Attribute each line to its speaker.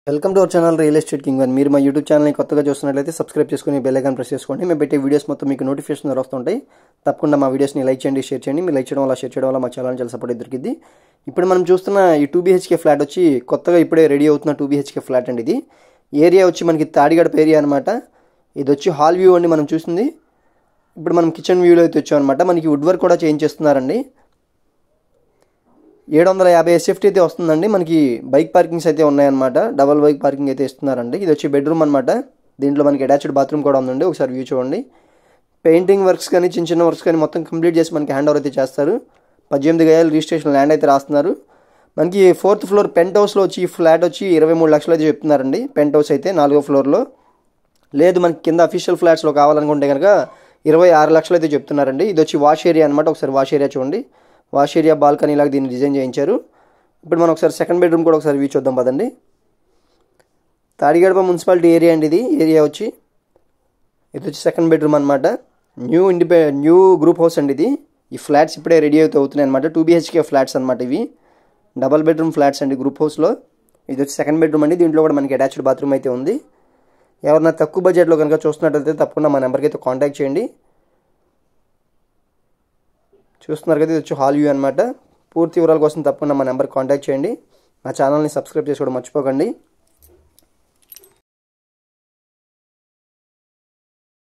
Speaker 1: Welcome to our channel real estate king one. మీరు మా YouTube ఛానల్ని కొత్తగా చూస్తున్నట్లయితే సబ్స్క్రైబ్ చేసుకుని బెల్ ఐకాన్ ప్రెస్ చేసుకోండి. మేము పెట్టే వీడియోస్ మొత్తం మీకు నోటిఫికేషన్ వస్తుంటాయి. తప్పకుండా మా వీడియోస్ని లైక్ చేయండి, షేర్ చేయండి. మీరు లైక్ చేయడం వల్ల, షేర్ చేయడం వల్ల మా ఛానల్ చాలా సపోర్ట్ దొరికింది. ఇప్పుడు మనం చూస్తున్న ఈ 2 BHK ఫ్లాట్ వచ్చి కొత్తగా ఇప్పుడే రెడీ అవుతున్న 2 BHK ఫ్లాట్ అండి. ఇది ఏరియా వచ్చి మనకి తాడిగడప ఏరియా అనమాట. ఇది వచ్చి హాల్ వ్యూ అండి మనం చూసింది. ఇప్పుడు మనం కిచెన్ వ్యూలో అయితే వచ్చాం అనమాట. మనకి వుడ్ వర్క్ కూడా చేయించేస్తున్నారండి. 750 SFT అయితే వస్తుందండి. మనకి బైక్ పార్కింగ్స్ అయితే ఉన్నాయన్నమాట. డబల్ బైక్ పార్కింగ్ అయితే ఇస్తున్నారండి. ఇది వచ్చి బెడ్రూమ్ అనమాట. దీంట్లో మనకి అటాచ్డ్ బాత్రూమ్ కూడా ఉందండి. ఒకసారి వ్యూ చూడండి. పెయింటింగ్ వర్క్స్ కానీ చిన్న చిన్న వర్క్స్ కానీ మొత్తం కంప్లీట్ చేసి మనకి హ్యాండ్ ఓవర్ అయితే చేస్తారు. 18 గజాలు రిజిస్ట్రేషన్ ల్యాండ్ అయితే రాస్తున్నారు. మనకి 4th ఫ్లోర్ పెంట్ హౌస్లో వచ్చి ఈ ఫ్లాట్ వచ్చి 23 లక్షలు అయితే చెప్తున్నారండి. పెంట్ హౌస్ అయితే 4వ ఫ్లోర్లో. లేదు మనకి కింద అఫీషియల్ ఫ్లాట్స్లో కావాలనుకుంటే కనుక 26 లక్షలు అయితే చెప్తున్నారండి. ఇది వచ్చి వాష్ ఏరియా అనమాట. ఒకసారి వాష్ ఏరియా చూడండి. వాష్ ఏరియా బాల్కనీ లాగా దీన్ని డిజైన్ చేయించారు. ఇప్పుడు మనం ఒకసారి సెకండ్ బెడ్రూమ్ కూడా ఒకసారి వ్యూ చూద్దాం పదండి. తాడిగడప మున్సిపాలిటీ ఏరియా అండి. ఇది ఏరియా వచ్చి ఇది వచ్చి సెకండ్ బెడ్రూమ్ అనమాట. న్యూ గ్రూప్ హౌస్ అండి ఇది. ఈ ఫ్లాట్స్ ఇప్పుడే రెడీ అవుతున్నాయి అనమాట. 2 BHK ఫ్లాట్స్ అనమాట. ఇవి డబల్ బెడ్రూమ్ ఫ్లాట్స్ అండి గ్రూప్ హౌస్లో. ఇది వచ్చి సెకండ్ బెడ్రూమ్ అండి. దీంట్లో కూడా మనకి అటాచ్డ్ బాత్రూమ్ అయితే ఉంది. ఎవరన్నా తక్కువ బడ్జెట్లో కనుక చూస్తున్నట్లయితే తప్పకుండా మా నెంబర్కి అయితే కాంటాక్ట్ చేయండి. చూస్తున్నారు కదా, ఇది వచ్చి హాల్ వ్యూ అనమాట. పూర్తి వివరాల కోసం తప్పకుండా మా నెంబర్కి కాంటాక్ట్ చేయండి. మా ఛానల్ని సబ్స్క్రైబ్ చేసుకోవడం మర్చిపోకండి.